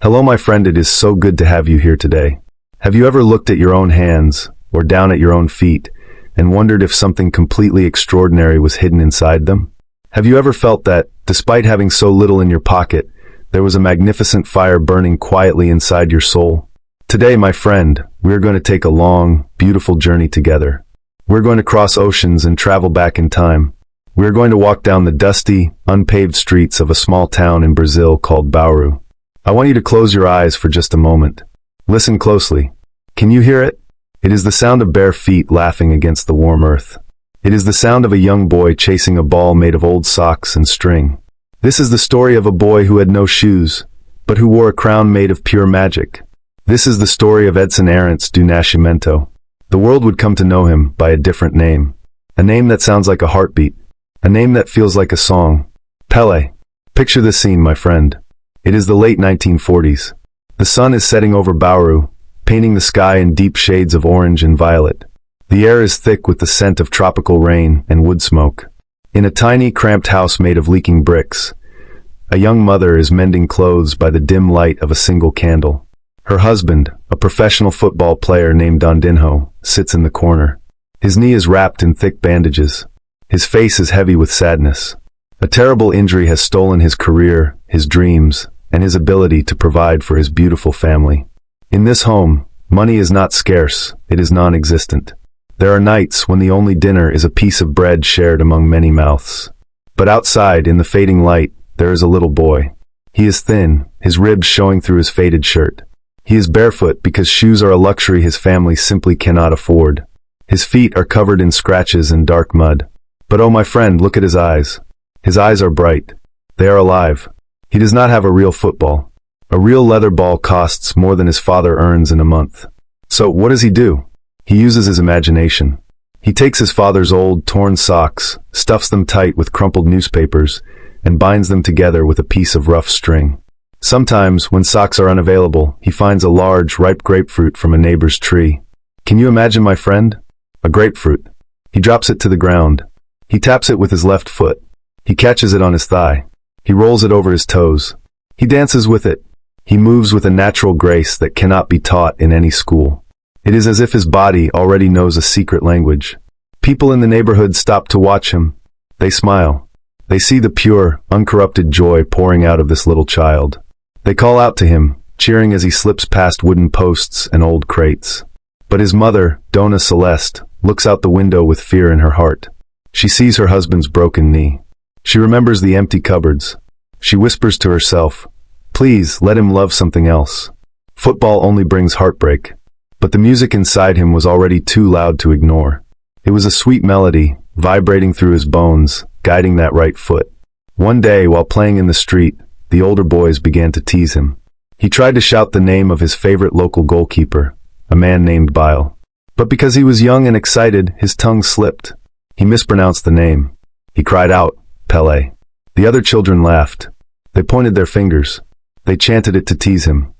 Hello my friend, it is so good to have you here today. Have you ever looked at your own hands, or down at your own feet, and wondered if something completely extraordinary was hidden inside them? Have you ever felt that, despite having so little in your pocket, there was a magnificent fire burning quietly inside your soul? Today, my friend, we are going to take a long, beautiful journey together. We're going to cross oceans and travel back in time. We are going to walk down the dusty, unpaved streets of a small town in Brazil called Bauru. I want you to close your eyes for just a moment. Listen closely. Can you hear it? It is the sound of bare feet laughing against the warm earth. It is the sound of a young boy chasing a ball made of old socks and string. This is the story of a boy who had no shoes, but who wore a crown made of pure magic. This is the story of Edson Arantes do Nascimento. The world would come to know him by a different name. A name that sounds like a heartbeat. A name that feels like a song. Pele. Picture this scene, my friend. It is the late 1940s. The sun is setting over Bauru, painting the sky in deep shades of orange and violet. The air is thick with the scent of tropical rain and wood smoke. In a tiny, cramped house made of leaking bricks, a young mother is mending clothes by the dim light of a single candle. Her husband, a professional football player named Dondinho, sits in the corner. His knee is wrapped in thick bandages. His face is heavy with sadness. A terrible injury has stolen his career, his dreams, and his ability to provide for his beautiful family. In this home, money is not scarce, it is non-existent. There are nights when the only dinner is a piece of bread shared among many mouths. But outside, in the fading light, there is a little boy. He is thin, his ribs showing through his faded shirt. He is barefoot because shoes are a luxury his family simply cannot afford. His feet are covered in scratches and dark mud. But oh my friend, look at his eyes. His eyes are bright. They are alive. He does not have a real football. A real leather ball costs more than his father earns in a month. So what does he do? He uses his imagination. He takes his father's old, torn socks, stuffs them tight with crumpled newspapers, and binds them together with a piece of rough string. Sometimes, when socks are unavailable, he finds a large, ripe grapefruit from a neighbor's tree. Can you imagine, my friend? A grapefruit. He drops it to the ground. He taps it with his left foot. He catches it on his thigh. He rolls it over his toes. He dances with it. He moves with a natural grace that cannot be taught in any school. It is as if his body already knows a secret language. People in the neighborhood stop to watch him. They smile. They see the pure, uncorrupted joy pouring out of this little child. They call out to him, cheering as he slips past wooden posts and old crates. But his mother, Dona Celeste, looks out the window with fear in her heart. She sees her husband's broken knee. She remembers the empty cupboards. She whispers to herself, "Please, let him love something else. Football only brings heartbreak." But the music inside him was already too loud to ignore. It was a sweet melody, vibrating through his bones, guiding that right foot. One day, while playing in the street, the older boys began to tease him. He tried to shout the name of his favorite local goalkeeper, a man named Pele. But because he was young and excited, his tongue slipped. He mispronounced the name. He cried out, "Pele." The other children laughed. They pointed their fingers. They chanted it to tease him.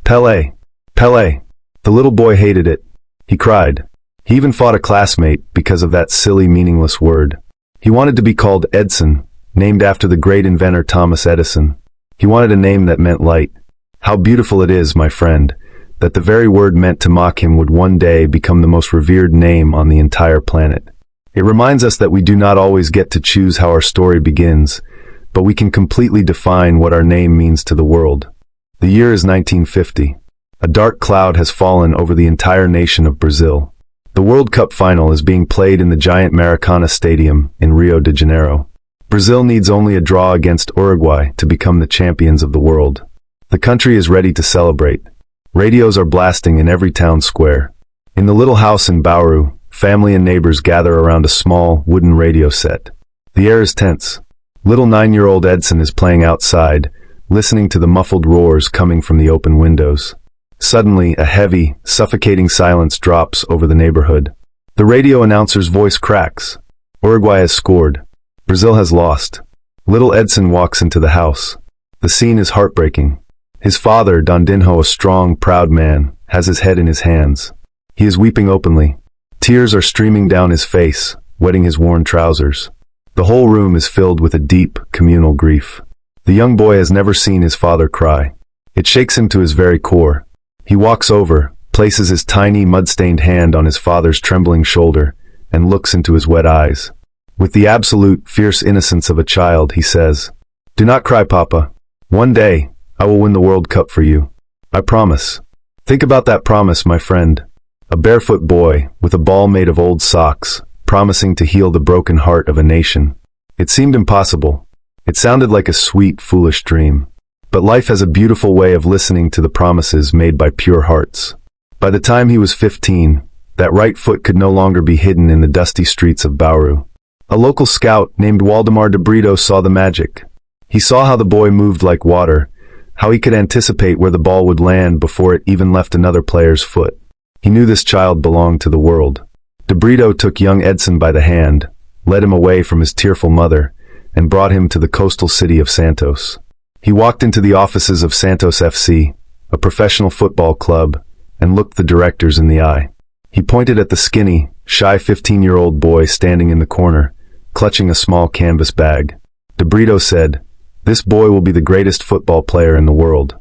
"Pele! Pele!" The little boy hated it. He cried. He even fought a classmate because of that silly, meaningless word. He wanted to be called Edson, named after the great inventor Thomas Edison. He wanted a name that meant light. How beautiful it is, my friend, that the very word meant to mock him would one day become the most revered name on the entire planet. It reminds us that we do not always get to choose how our story begins, but we can completely define what our name means to the world. The year is 1950. A dark cloud has fallen over the entire nation of Brazil. The World Cup final is being played in the giant Maracanã Stadium in Rio de Janeiro. Brazil needs only a draw against Uruguay to become the champions of the world. The country is ready to celebrate. Radios are blasting in every town square. In the little house in Bauru, family and neighbors gather around a small, wooden radio set. The air is tense. Little 9-year-old Edson is playing outside, listening to the muffled roars coming from the open windows. Suddenly, a heavy, suffocating silence drops over the neighborhood. The radio announcer's voice cracks. Uruguay has scored. Brazil has lost. Little Edson walks into the house. The scene is heartbreaking. His father, Dondinho, a strong, proud man, has his head in his hands. He is weeping openly. Tears are streaming down his face, wetting his worn trousers. The whole room is filled with a deep, communal grief. The young boy has never seen his father cry. It shakes him to his very core. He walks over, places his tiny, mud-stained hand on his father's trembling shoulder, and looks into his wet eyes. With the absolute, fierce innocence of a child, he says, "Do not cry, Papa. One day, I will win the World Cup for you. I promise." Think about that promise, my friend. A barefoot boy, with a ball made of old socks, promising to heal the broken heart of a nation. It seemed impossible. It sounded like a sweet, foolish dream. But life has a beautiful way of listening to the promises made by pure hearts. By the time he was 15, that right foot could no longer be hidden in the dusty streets of Bauru. A local scout named Waldemar de Brito saw the magic. He saw how the boy moved like water, how he could anticipate where the ball would land before it even left another player's foot. He knew this child belonged to the world. De Brito took young Edson by the hand, led him away from his tearful mother, and brought him to the coastal city of Santos. He walked into the offices of Santos FC, a professional football club, and looked the directors in the eye. He pointed at the skinny, shy 15-year-old boy standing in the corner, clutching a small canvas bag. De Brito said, "This boy will be the greatest football player in the world."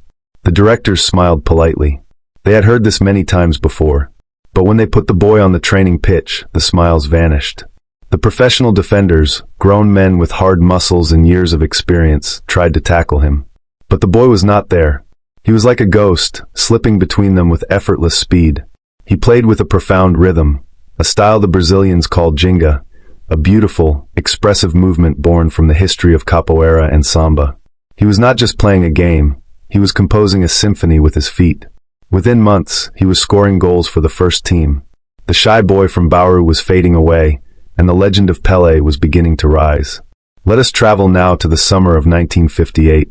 The directors smiled politely. They had heard this many times before. But when they put the boy on the training pitch, the smiles vanished. The professional defenders, grown men with hard muscles and years of experience, tried to tackle him. But the boy was not there. He was like a ghost, slipping between them with effortless speed. He played with a profound rhythm, a style the Brazilians called ginga, a beautiful, expressive movement born from the history of capoeira and samba. He was not just playing a game, he was composing a symphony with his feet. Within months, he was scoring goals for the first team. The shy boy from Bauru was fading away, and the legend of Pele was beginning to rise. Let us travel now to the summer of 1958.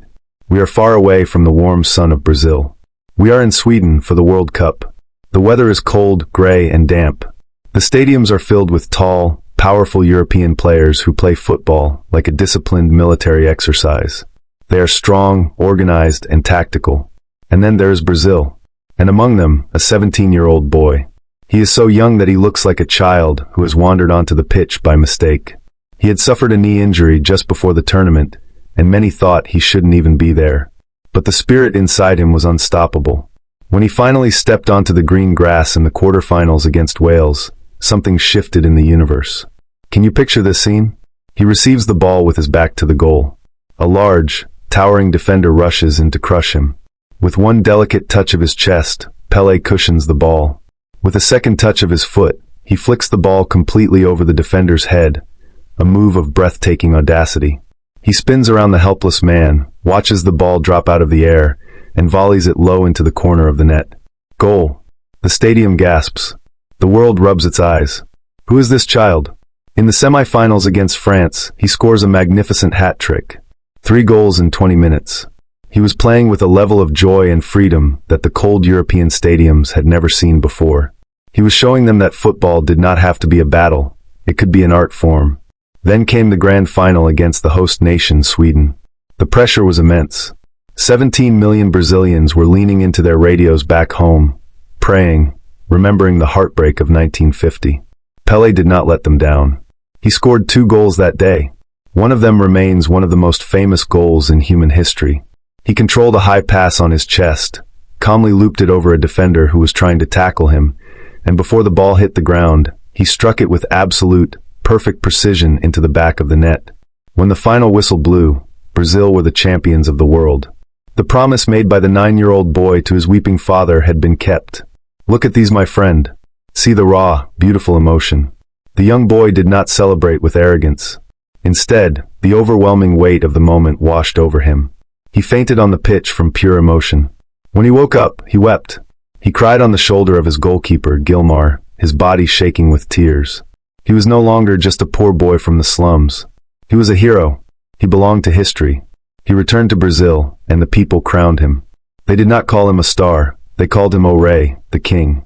We are far away from the warm sun of Brazil. We are in Sweden for the World Cup. The weather is cold, gray, and damp. The stadiums are filled with tall, powerful European players who play football like a disciplined military exercise. They are strong, organized, and tactical. And then there is Brazil. And among them, a 17-year-old boy. He is so young that he looks like a child who has wandered onto the pitch by mistake. He had suffered a knee injury just before the tournament, and many thought he shouldn't even be there. But the spirit inside him was unstoppable. When he finally stepped onto the green grass in the quarterfinals against Wales, something shifted in the universe. Can you picture this scene? He receives the ball with his back to the goal. A large, towering defender rushes in to crush him. With one delicate touch of his chest, Pele cushions the ball. With a second touch of his foot, he flicks the ball completely over the defender's head, a move of breathtaking audacity. He spins around the helpless man, watches the ball drop out of the air, and volleys it low into the corner of the net. Goal. The stadium gasps. The world rubs its eyes. Who is this child? In the semifinals against France, he scores a magnificent hat trick. 3 goals in 20 minutes. He was playing with a level of joy and freedom that the cold European stadiums had never seen before. He was showing them that football did not have to be a battle, it could be an art form. Then came the grand final against the host nation, Sweden. The pressure was immense. 17 million Brazilians were leaning into their radios back home, praying, remembering the heartbreak of 1950. Pele did not let them down. He scored 2 goals that day. One of them remains one of the most famous goals in human history. He controlled a high pass on his chest, calmly looped it over a defender who was trying to tackle him, and before the ball hit the ground, he struck it with absolute, perfect precision into the back of the net. When the final whistle blew, Brazil were the champions of the world. The promise made by the 9-year-old boy to his weeping father had been kept. Look at these, my friend. See the raw, beautiful emotion. The young boy did not celebrate with arrogance. Instead, the overwhelming weight of the moment washed over him. He fainted on the pitch from pure emotion. When he woke up, he wept. He cried on the shoulder of his goalkeeper, Gilmar, his body shaking with tears. He was no longer just a poor boy from the slums. He was a hero. He belonged to history. He returned to Brazil, and the people crowned him. They did not call him a star. They called him O Rei, the king.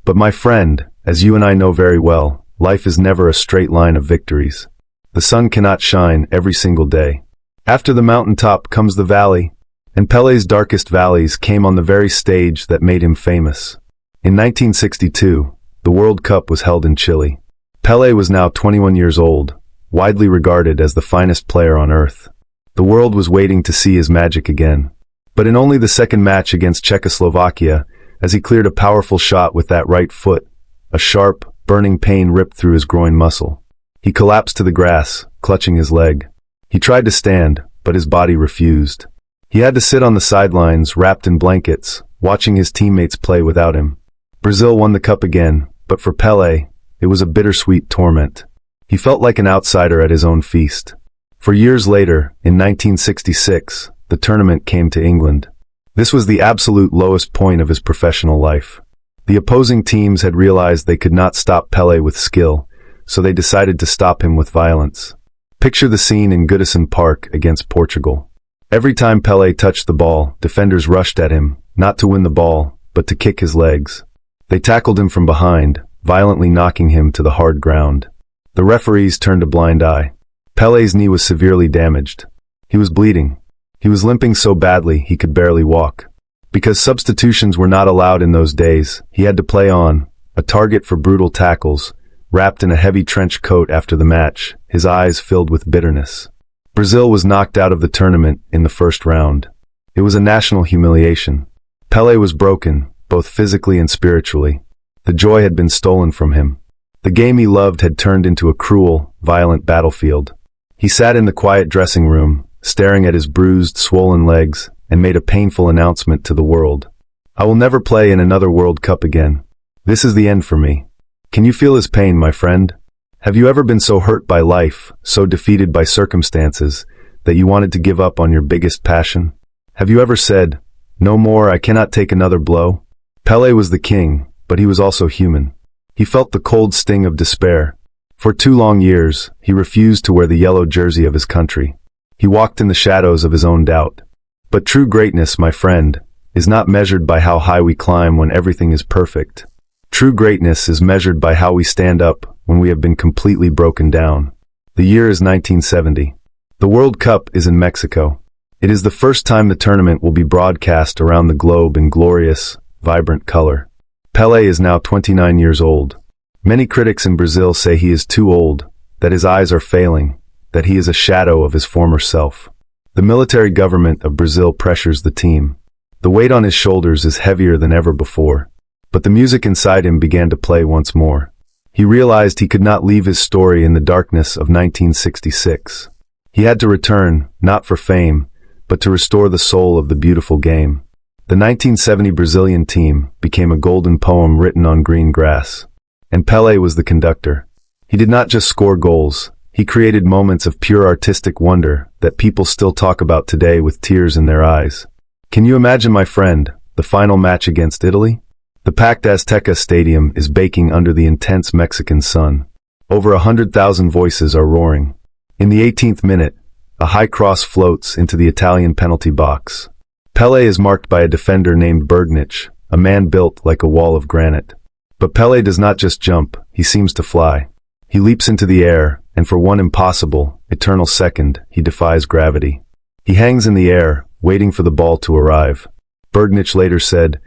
But my friend, as you and I know very well, life is never a straight line of victories. The sun cannot shine every single day. After the mountaintop comes the valley, and Pele's darkest valleys came on the very stage that made him famous. In 1962, the World Cup was held in Chile. Pele was now 21 years old, widely regarded as the finest player on earth. The world was waiting to see his magic again. But in only the second match against Czechoslovakia, as he cleared a powerful shot with that right foot, a sharp, burning pain ripped through his groin muscle. He collapsed to the grass, clutching his leg. He tried to stand, but his body refused. He had to sit on the sidelines, wrapped in blankets, watching his teammates play without him. Brazil won the cup again, but for Pelé, it was a bittersweet torment. He felt like an outsider at his own feast. For years later, in 1966, the tournament came to England. This was the absolute lowest point of his professional life. The opposing teams had realized they could not stop Pelé with skill, so they decided to stop him with violence. Picture the scene in Goodison Park against Portugal. Every time Pelé touched the ball, defenders rushed at him, not to win the ball, but to kick his legs. They tackled him from behind, violently knocking him to the hard ground. The referees turned a blind eye. Pelé's knee was severely damaged. He was bleeding. He was limping so badly he could barely walk. Because substitutions were not allowed in those days, he had to play on, a target for brutal tackles, wrapped in a heavy trench coat after the match, his eyes filled with bitterness. Brazil was knocked out of the tournament in the first round. It was a national humiliation. Pelé was broken, both physically and spiritually. The joy had been stolen from him. The game he loved had turned into a cruel, violent battlefield. He sat in the quiet dressing room, staring at his bruised, swollen legs, and made a painful announcement to the world. I will never play in another World Cup again. This is the end for me. Can you feel his pain, my friend? Have you ever been so hurt by life, so defeated by circumstances, that you wanted to give up on your biggest passion? Have you ever said, "No more, I cannot take another blow"? Pelé was the king, but he was also human. He felt the cold sting of despair. For 2 long years, he refused to wear the yellow jersey of his country. He walked in the shadows of his own doubt. But true greatness, my friend, is not measured by how high we climb when everything is perfect. True greatness is measured by how we stand up when we have been completely broken down. The year is 1970. The World Cup is in Mexico. It is the first time the tournament will be broadcast around the globe in glorious, vibrant color. Pelé is now 29 years old. Many critics in Brazil say he is too old, that his eyes are failing, that he is a shadow of his former self. The military government of Brazil pressures the team. The weight on his shoulders is heavier than ever before. But the music inside him began to play once more. He realized he could not leave his story in the darkness of 1966. He had to return, not for fame, but to restore the soul of the beautiful game. The 1970 Brazilian team became a golden poem written on green grass. And Pelé was the conductor. He did not just score goals, he created moments of pure artistic wonder that people still talk about today with tears in their eyes. Can you imagine, my friend, the final match against Italy? The packed Azteca Stadium is baking under the intense Mexican sun. Over 100,000 voices are roaring. In the 18th minute, a high cross floats into the Italian penalty box. Pelé is marked by a defender named Birdnich, a man built like a wall of granite. But Pelé does not just jump, he seems to fly. He leaps into the air, and for one impossible, eternal second, he defies gravity. He hangs in the air, waiting for the ball to arrive. Birdnich later said,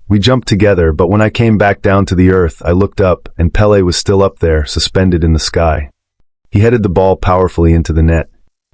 "We jumped together, but when I came back down to the earth, I looked up, and Pelé was still up there, suspended in the sky." He headed the ball powerfully into the net.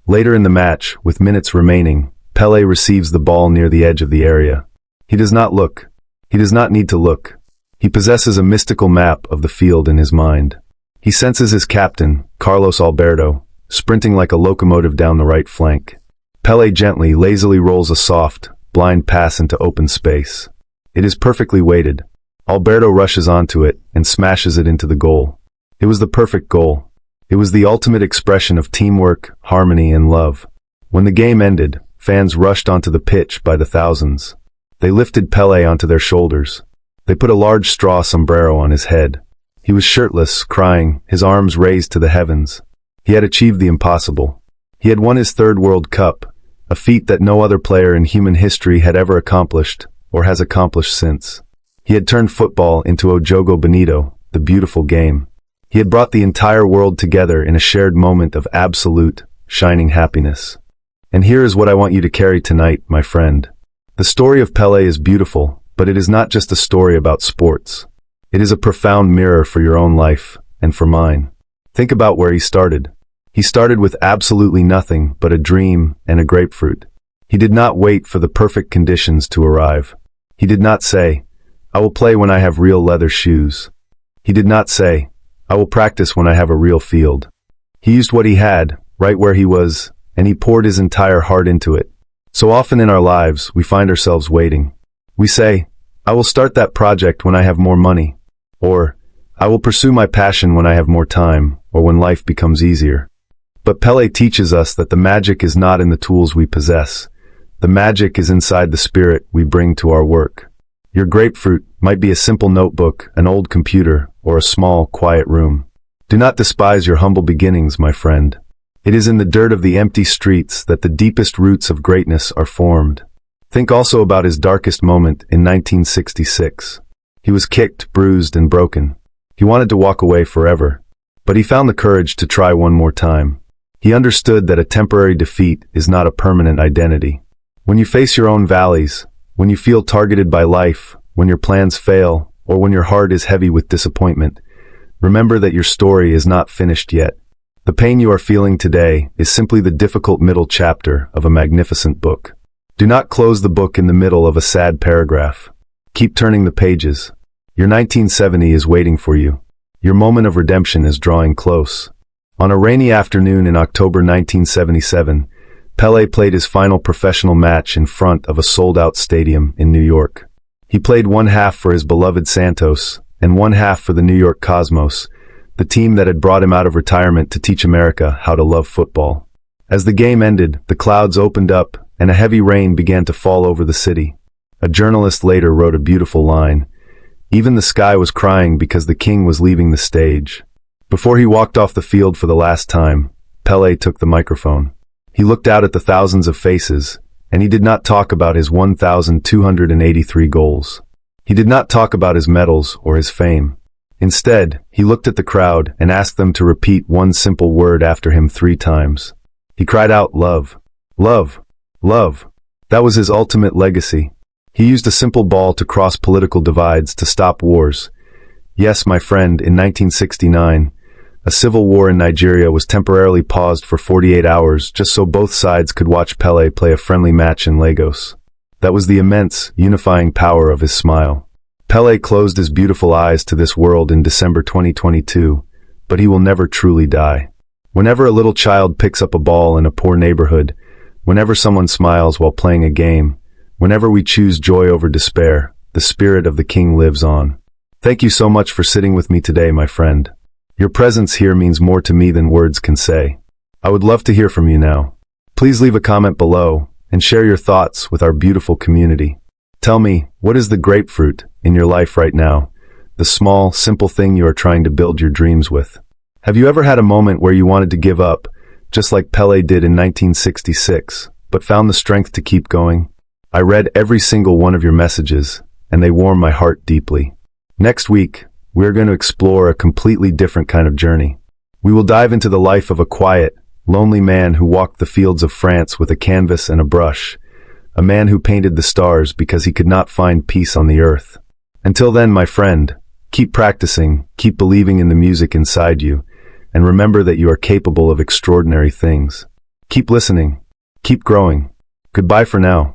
Later in the match, with minutes remaining, Pelé receives the ball near the edge of the area. He does not look. He does not need to look. He possesses a mystical map of the field in his mind. He senses his captain, Carlos Alberto, sprinting like a locomotive down the right flank. Pelé gently, lazily rolls a soft, blind pass into open space. It is perfectly weighted. Alberto rushes onto it and smashes it into the goal. It was the perfect goal. It was the ultimate expression of teamwork, harmony, and love. When the game ended, fans rushed onto the pitch by the thousands. They lifted Pelé onto their shoulders. They put a large straw sombrero on his head. He was shirtless, crying, his arms raised to the heavens. He had achieved the impossible. He had won his 3rd World Cup, a feat that no other player in human history had ever accomplished, or has accomplished since. He had turned football into O Jogo Bonito, the beautiful game. He had brought the entire world together in a shared moment of absolute, shining happiness. And here is what I want you to carry tonight, my friend. The story of Pelé is beautiful, but it is not just a story about sports. It is a profound mirror for your own life, and for mine. Think about where he started. He started with absolutely nothing but a dream and a grapefruit. He did not wait for the perfect conditions to arrive. He did not say, "I will play when I have real leather shoes." He did not say, "I will practice when I have a real field." He used what he had, right where he was, and he poured his entire heart into it. So often in our lives, we find ourselves waiting. We say, "I will start that project when I have more money," or "I will pursue my passion when I have more time," or when life becomes easier. But Pele teaches us that the magic is not in the tools we possess. The magic is inside the spirit we bring to our work. Your grapefruit might be a simple notebook, an old computer, or a small, quiet room. Do not despise your humble beginnings, my friend. It is in the dirt of the empty streets that the deepest roots of greatness are formed. Think also about his darkest moment in 1966. He was kicked, bruised, and broken. He wanted to walk away forever, but he found the courage to try one more time. He understood that a temporary defeat is not a permanent identity. When you face your own valleys, when you feel targeted by life, when your plans fail, or when your heart is heavy with disappointment, remember that your story is not finished yet. The pain you are feeling today is simply the difficult middle chapter of a magnificent book. Do not close the book in the middle of a sad paragraph. Keep turning the pages. Your 1970 is waiting for you. Your moment of redemption is drawing close. On a rainy afternoon in October 1977, Pele played his final professional match in front of a sold-out stadium in New York. He played one half for his beloved Santos and one half for the New York Cosmos, the team that had brought him out of retirement to teach America how to love football. As the game ended, the clouds opened up and a heavy rain began to fall over the city. A journalist later wrote a beautiful line. Even the sky was crying because the king was leaving the stage. Before he walked off the field for the last time, Pele took the microphone. He looked out at the thousands of faces, and he did not talk about his 1,283 goals. He did not talk about his medals or his fame. Instead, he looked at the crowd and asked them to repeat one simple word after him 3 times. He cried out, "Love, love, love." That was his ultimate legacy. He used a simple ball to cross political divides to stop wars. Yes, my friend, in 1969, a civil war in Nigeria was temporarily paused for 48 hours just so both sides could watch Pele play a friendly match in Lagos. That was the immense, unifying power of his smile. Pele closed his beautiful eyes to this world in December 2022, but he will never truly die. Whenever a little child picks up a ball in a poor neighborhood, whenever someone smiles while playing a game, whenever we choose joy over despair, the spirit of the king lives on. Thank you so much for sitting with me today, my friend. Your presence here means more to me than words can say. I would love to hear from you now. Please leave a comment below and share your thoughts with our beautiful community. Tell me, what is the grapefruit in your life right now? The small, simple thing you are trying to build your dreams with. Have you ever had a moment where you wanted to give up, just like Pele did in 1966, but found the strength to keep going? I read every single one of your messages, and they warm my heart deeply. Next week, we are going to explore a completely different kind of journey. We will dive into the life of a quiet, lonely man who walked the fields of France with a canvas and a brush, a man who painted the stars because he could not find peace on the earth. Until then, my friend, keep practicing, keep believing in the music inside you, and remember that you are capable of extraordinary things. Keep listening, keep growing. Goodbye for now.